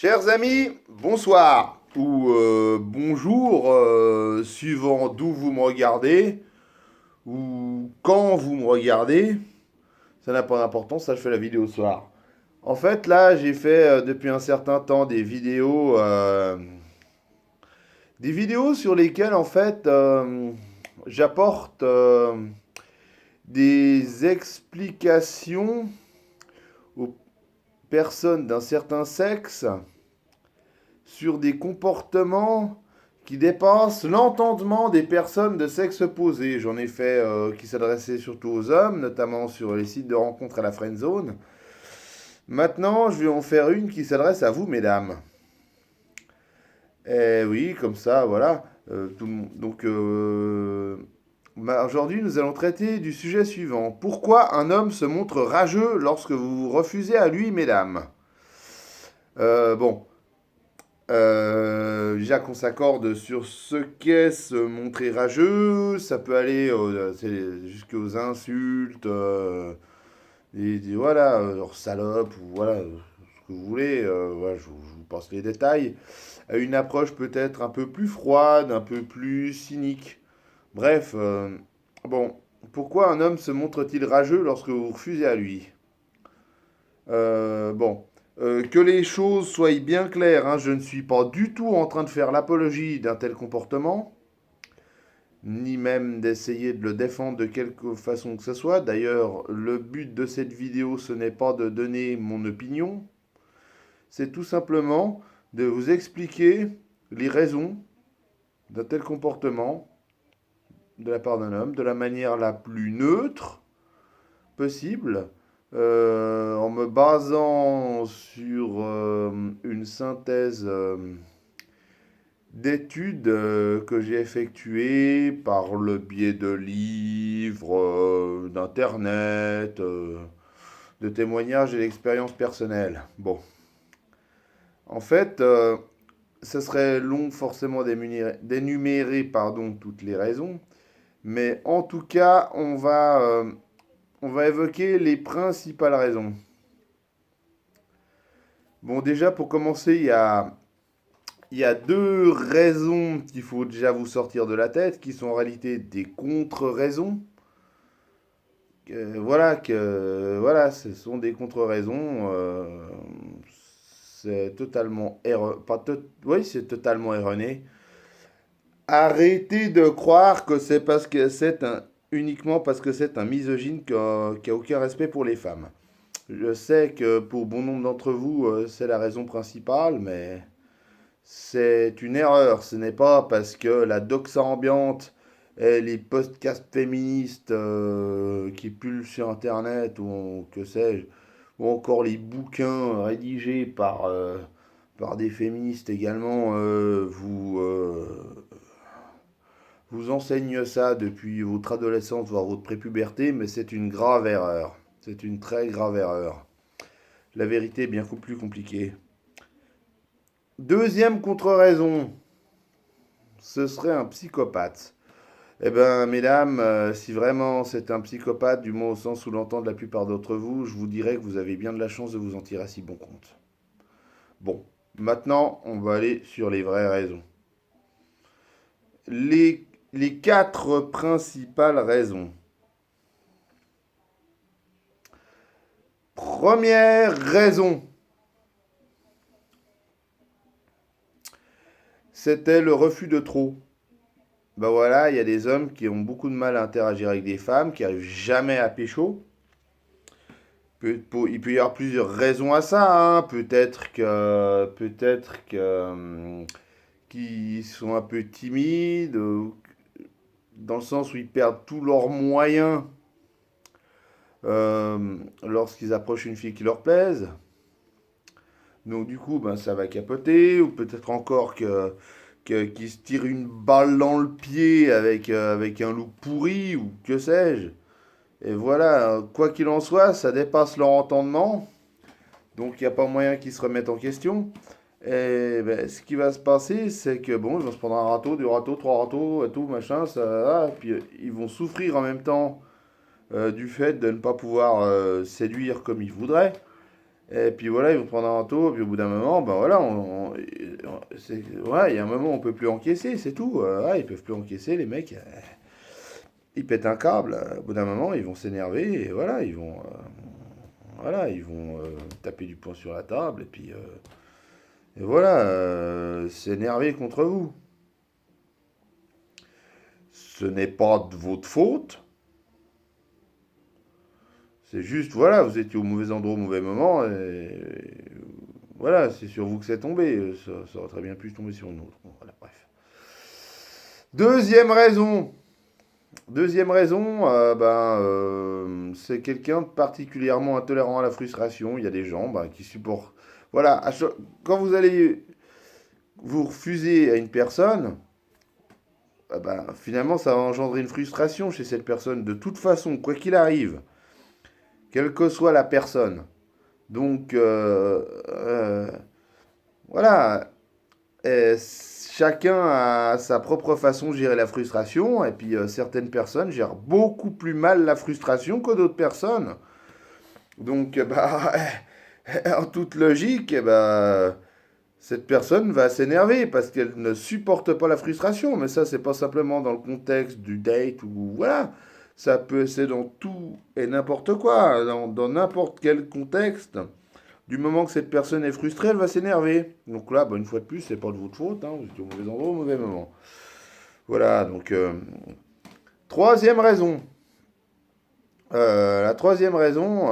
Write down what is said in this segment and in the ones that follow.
Chers amis, bonsoir ou bonjour, suivant d'où vous me regardez ou quand vous me regardez. Ça n'a pas d'importance, ça je fais la vidéo ce soir. En fait, là, j'ai fait depuis un certain temps des vidéos sur lesquelles en fait j'apporte des explications aux personnes d'un certain sexe sur des comportements qui dépassent l'entendement des personnes de sexe opposé. J'en ai fait qui s'adressaient surtout aux hommes, notamment sur les sites de rencontres à la friendzone. Maintenant, je vais en faire une qui s'adresse à vous, mesdames. Eh oui, comme ça, voilà. Donc, aujourd'hui, nous allons traiter du sujet suivant. Pourquoi un homme se montre rageux lorsque vous refusez à lui, mesdames? Bon, déjà qu'on s'accorde sur ce qu'est se montrer rageux, ça peut aller jusqu'aux insultes, voilà, genre salope, ou voilà, ce que vous voulez, voilà, je vous passe les détails, à une approche peut-être un peu plus froide, un peu plus cynique. Bref, bon, pourquoi un homme se montre-t-il rageux lorsque vous refusez à lui? Bon, que les choses soient bien claires, hein, je ne suis pas du tout en train de faire l'apologie d'un tel comportement, ni même d'essayer de le défendre de quelque façon que ce soit. D'ailleurs, le but de cette vidéo, ce n'est pas de donner mon opinion, c'est tout simplement de vous expliquer les raisons d'un tel comportement de la part d'un homme, de la manière la plus neutre possible, en me basant sur une synthèse d'études que j'ai effectuées par le biais de livres, d'internet, de témoignages et d'expériences personnelles. Bon, en fait, ce serait long forcément d'énumérer pardon, toutes les raisons, mais en tout cas, on va évoquer les principales raisons. Bon, déjà, pour commencer, il y a deux raisons qu'il faut déjà vous sortir de la tête, qui sont en réalité des contre-raisons. Voilà, ce sont des contre-raisons. C'est totalement erroné. Oui, c'est totalement erroné. Arrêtez de croire que c'est parce que uniquement parce que c'est un misogyne qui a aucun respect pour les femmes. Je sais que pour bon nombre d'entre vous, c'est la raison principale, mais c'est une erreur. Ce n'est pas parce que la doxa ambiante et les podcasts féministes qui pullulent sur Internet ou que sais-je, ou encore les bouquins rédigés par des féministes également, vous enseignent ça depuis votre adolescence, voire votre prépuberté, mais c'est une grave erreur. C'est une très grave erreur. La vérité est bien plus compliquée. Deuxième contre-raison, ce serait un psychopathe. Eh bien, mesdames, si vraiment c'est un psychopathe, du moins au sens où l'entend de la plupart d'entre vous, je vous dirais que vous avez bien de la chance de vous en tirer à si bon compte. Bon, maintenant, on va aller sur les vraies raisons. Les quatre principales raisons. Première raison, c'était le refus de trop. Ben voilà, il y a des hommes qui ont beaucoup de mal à interagir avec des femmes, qui n'arrivent jamais à pécho. Il peut y avoir plusieurs raisons à ça, hein. Peut-être que qu'ils sont un peu timides, dans le sens où ils perdent tous leurs moyens lorsqu'ils approchent une fille qui leur plaise. Donc du coup, ben, ça va capoter, ou peut-être encore qu'ils se tirent une balle dans le pied avec un loup pourri, ou que sais-je. Et voilà, quoi qu'il en soit, ça dépasse leur entendement. Donc il n'y a pas moyen qu'ils se remettent en question. Et ben, ce qui va se passer, c'est que bon, ils vont se prendre un râteau, deux râteaux, trois râteaux, et tout, machin, ça, puis ils vont souffrir en même temps du fait de ne pas pouvoir séduire comme ils voudraient. Et puis voilà, ils vont prendre un râteau, et puis au bout d'un moment, ben voilà, ouais, il y a un moment où on peut plus encaisser, c'est tout. Ouais, ils peuvent plus encaisser, les mecs, ils pètent un câble. Au bout d'un moment, ils vont s'énerver, et voilà, ils vont taper du poing sur la table, et voilà, s'énerver contre vous. Ce n'est pas de votre faute. C'est juste, voilà, vous étiez au mauvais endroit au mauvais moment, et voilà, c'est sur vous que c'est tombé. Ça aurait très bien pu tomber sur une autre. Bon, voilà, bref. Deuxième raison. Deuxième raison, c'est quelqu'un de particulièrement intolérant à la frustration. Il y a des gens qui supportent. Voilà, quand vous allez vous refuser à une personne, finalement, ça va engendrer une frustration chez cette personne. De toute façon, quoi qu'il arrive, quelle que soit la personne. Donc, voilà, chacun a sa propre façon de gérer la frustration, et puis certaines personnes gèrent beaucoup plus mal la frustration que d'autres personnes. Donc, en toute logique, cette personne va s'énerver parce qu'elle ne supporte pas la frustration. Mais ça, c'est pas simplement dans le contexte du date ou voilà. Ça peut, c'est dans tout et n'importe quoi, dans n'importe quel contexte. Du moment que cette personne est frustrée, elle va s'énerver. Donc là, une fois de plus, c'est pas de votre faute, hein, vous êtes au mauvais endroit au mauvais moment. Voilà, donc troisième raison. La troisième raison,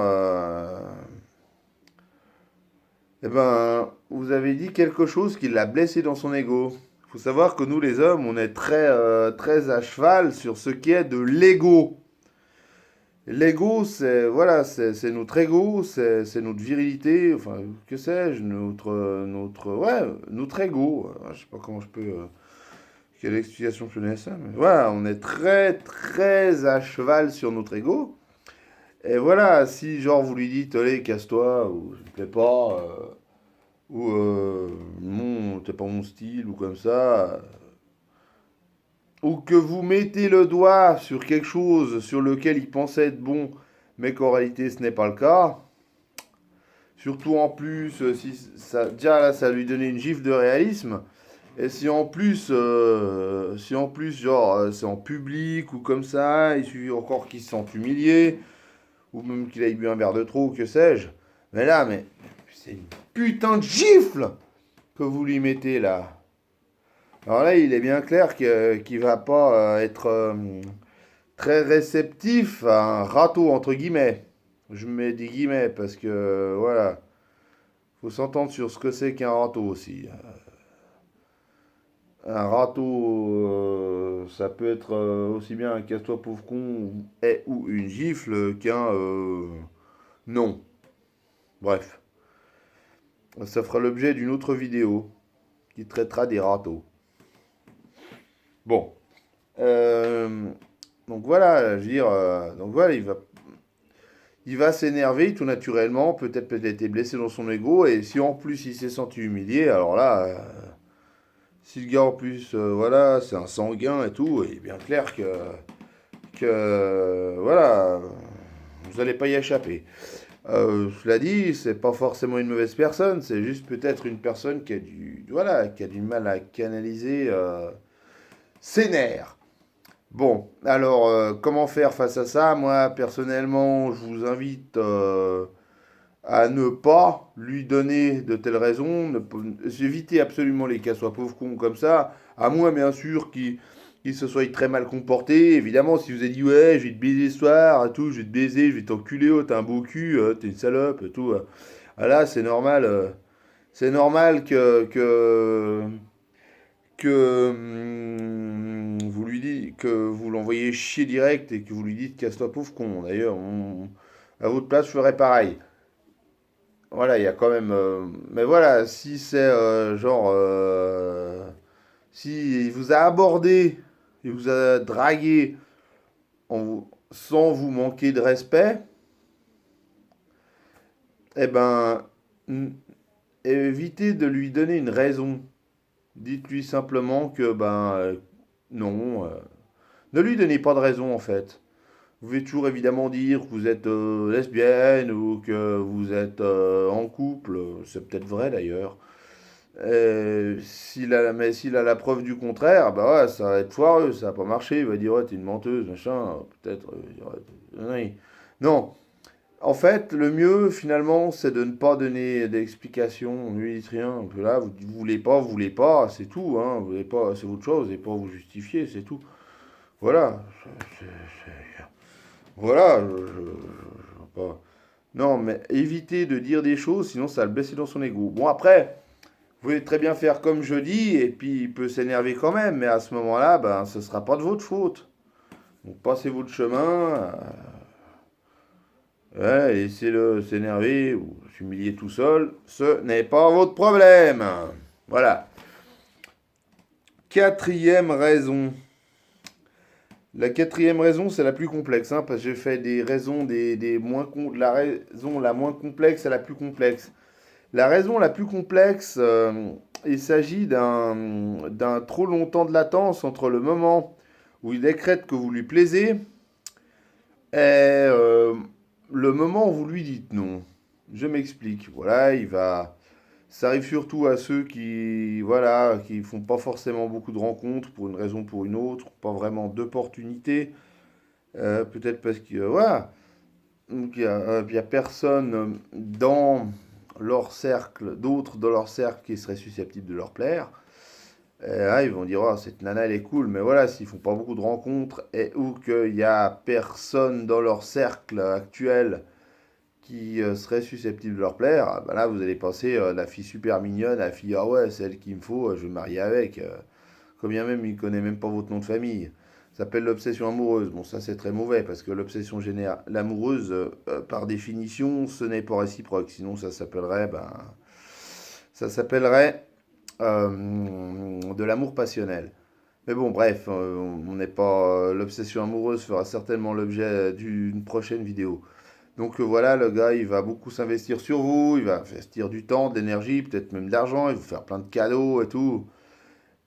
vous avez dit quelque chose qui l'a blessé dans son ego. Il faut savoir que nous, les hommes, on est très à cheval sur ce qui est de l'ego. L'ego, c'est voilà, c'est notre ego, c'est notre virilité, enfin, que sais-je, notre ego. Je sais pas comment je peux, quelle explication je peux donner à ça, mais voilà, on est très à cheval sur notre ego. Et voilà, si genre vous lui dites, allez, casse-toi, ou je ne plais pas, ou non, t'es pas mon style, ou comme ça, ou que vous mettez le doigt sur quelque chose sur lequel il pensait être bon, mais qu'en réalité ce n'est pas le cas. Surtout en plus, si ça, déjà là, ça lui donnait une gifle de réalisme. Et si en plus, genre, c'est en public ou comme ça, il suffit encore qu'il se sente humilié, ou même qu'il aille bu un verre de trop, ou que sais-je. Mais c'est une putain de gifle que vous lui mettez là. Alors là, il est bien clair qu'il va pas être très réceptif à un râteau, entre guillemets. Je mets des guillemets parce que, voilà, faut s'entendre sur ce que c'est qu'un râteau aussi. Un râteau, ça peut être aussi bien un casse-toi pauvre con ou une gifle qu'un non. Bref, ça fera l'objet d'une autre vidéo qui traitera des râteaux. Bon, euh, donc voilà, je veux dire, donc voilà, il va s'énerver tout naturellement, peut-être été blessé dans son ego, et si en plus il s'est senti humilié, alors là, si le gars en plus, voilà, c'est un sanguin et tout, il est bien clair que voilà, vous n'allez pas y échapper. Cela dit, c'est pas forcément une mauvaise personne, c'est juste peut-être une personne qui a du mal à canaliser ses nerfs. Bon, alors comment faire face à ça? Moi, personnellement, je vous invite à ne pas lui donner de telles raisons, éviter absolument les cas soit pauvre con comme ça, à moins bien sûr qu'il se soit très mal comporté. Évidemment, si vous avez dit ouais, je vais te baiser ce soir, et tout, je vais te baiser, je vais t'enculer, oh, t'as un beau cul, t'es une salope, et tout. Ah là, c'est normal que vous lui dites que vous l'envoyez chier direct et que vous lui dites casse-toi pauvre con. D'ailleurs, à votre place, je ferais pareil. Voilà, il y a quand même. Mais voilà, si c'est genre. Si il vous a abordé, il vous a dragué sans vous manquer de respect, eh ben, évitez de lui donner une raison. Dites-lui simplement que, non. Ne lui donnez pas de raison en fait. Vous pouvez toujours évidemment dire que vous êtes lesbienne ou que vous êtes en couple, c'est peut-être vrai d'ailleurs. Mais s'il a la preuve du contraire, bah ouais, ça va être foireux, ça va pas marcher. Il va dire, ouais, t'es une menteuse, machin, peut-être. Il va dire, ouais, t'es une connerie. Non, en fait, le mieux finalement, c'est de ne pas donner d'explication. Lui, il dit rien. Puis là, vous voulez pas, c'est tout, hein. Vous voulez pas, c'est votre chose, et pas vous justifier, c'est tout. Voilà. Voilà. Pas... Non, mais évitez de dire des choses, sinon ça va le blesser dans son ego. Bon, après. Vous pouvez très bien faire comme je dis, et puis il peut s'énerver quand même, mais à ce moment-là, ben, ce ne sera pas de votre faute. Donc passez votre chemin, ouais, laissez-le s'énerver ou s'humilier tout seul, ce n'est pas votre problème. Voilà. Quatrième raison. La quatrième raison, c'est la plus complexe, hein, parce que j'ai fait des raisons de la raison la moins complexe à la plus complexe. La raison la plus complexe, il s'agit d'un trop long temps de latence entre le moment où il décrète que vous lui plaisez et le moment où vous lui dites non. Je m'explique. Voilà, ça arrive surtout à ceux qui, voilà, qui font pas forcément beaucoup de rencontres pour une raison ou pour une autre, pas vraiment d'opportunités. Peut-être parce que, voilà, donc il y a personne dans leur cercle, d'autres dans leur cercle qui seraient susceptibles de leur plaire. Et là, ils vont dire, oh, cette nana, elle est cool, mais voilà, s'ils font pas beaucoup de rencontres et ou qu'il y a personne dans leur cercle actuel qui serait susceptible de leur plaire, ah, bah là, vous allez passer la fille super mignonne à la fille, ah ouais, c'est elle qu'il me faut, je vais me marier avec. Quand bien même, il connaît même pas votre nom de famille. Ça s'appelle l'obsession amoureuse. Bon, ça c'est très mauvais parce que l'obsession générale, l'amoureuse, par définition, ce n'est pas réciproque. Sinon, ça s'appellerait de l'amour passionnel. Mais bon, bref, on n'est pas. L'obsession amoureuse fera certainement l'objet d'une prochaine vidéo. Donc voilà, le gars, il va beaucoup s'investir sur vous, il va investir du temps, de l'énergie, peut-être même de l'argent, il va vous faire plein de cadeaux et tout.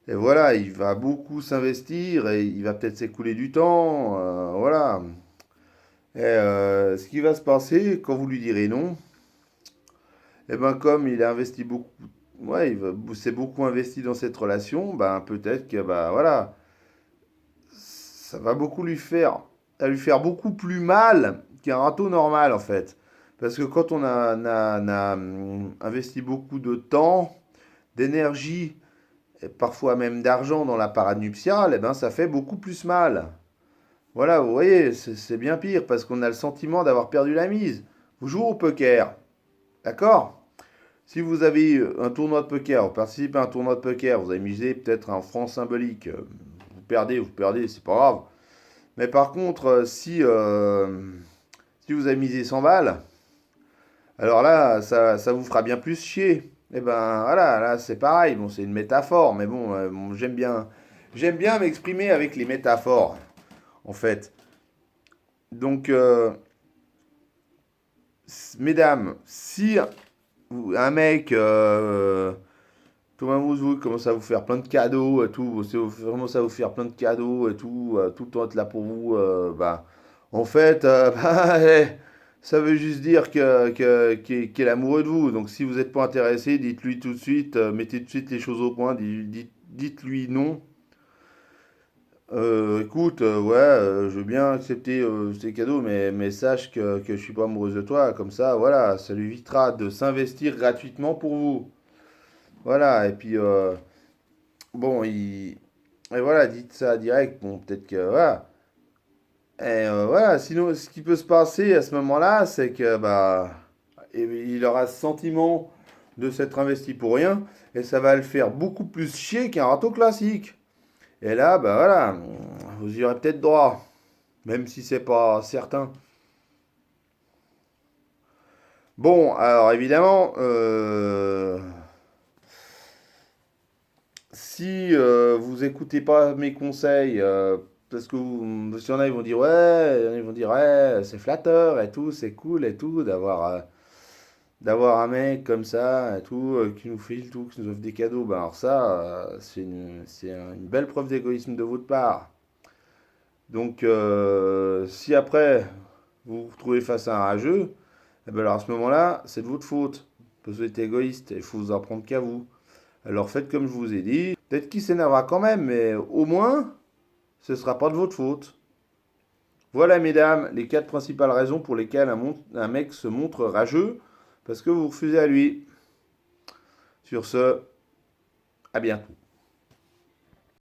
Et voilà, il va beaucoup s'investir et il va peut-être s'écouler du temps. Voilà. Et ce qui va se passer quand vous lui direz non, et ben comme il a investi beaucoup, ouais, s'est beaucoup investi dans cette relation, ben peut-être que bah voilà, ça va à lui faire beaucoup plus mal qu'un râteau normal en fait. Parce que quand on a investi beaucoup de temps, d'énergie, et parfois même d'argent dans la parade nuptiale, eh ben ça fait beaucoup plus mal. Voilà, vous voyez, c'est bien pire parce qu'on a le sentiment d'avoir perdu la mise. Vous jouez au poker, d'accord? Si vous avez un tournoi de poker, vous participez à un tournoi de poker, vous avez misé peut-être un franc symbolique. Vous perdez, c'est pas grave. Mais par contre, si vous avez misé 100 balles, alors là, ça vous fera bien plus chier. Et ben voilà, là c'est pareil. Bon, c'est une métaphore, mais bon, j'aime bien m'exprimer avec les métaphores, en fait. Donc, mesdames, si un mec, Thomas Mouzou commence à vous faire plein de cadeaux et tout, commence à vous faire plein de cadeaux et tout le temps être là pour vous, bah, en fait, bah, ça veut juste dire qu'il est amoureux de vous. Donc si vous n'êtes pas intéressé, dites-lui tout de suite, mettez tout de suite les choses au point, dites-lui non. Écoute, ouais, je veux bien accepter ces cadeaux, mais sache que je suis pas amoureuse de toi. Comme ça, voilà, ça lui évitera de s'investir gratuitement pour vous. Voilà, et puis, bon, et voilà, dites ça direct. Bon, peut-être que, voilà. Et voilà, sinon, ce qui peut se passer à ce moment-là, c'est que, bah, il aura ce sentiment de s'être investi pour rien, et ça va le faire beaucoup plus chier qu'un râteau classique. Et là, bah voilà, vous y aurez peut-être droit. Même si c'est pas certain. Bon, alors évidemment, si vous écoutez pas mes conseils, parce qu'il y en a, ils vont dire ouais, il y en a, ils vont dire ouais, c'est flatteur et tout, c'est cool et tout d'avoir un mec comme ça et tout qui nous file tout, qui nous offre des cadeaux. Ben alors ça, une belle preuve d'égoïsme de votre part. Donc, si après, vous vous retrouvez face à un rageux, eh ben alors à ce moment-là, c'est de votre faute. Parce que vous êtes égoïste, il faut vous en prendre qu'à vous. Alors faites comme je vous ai dit. Peut-être qu'il s'énervera quand même, mais au moins, ce ne sera pas de votre faute. Voilà, mesdames, les 4 principales raisons pour lesquelles un mec se montre rageux, parce que vous refusez à lui. Sur ce, à bientôt.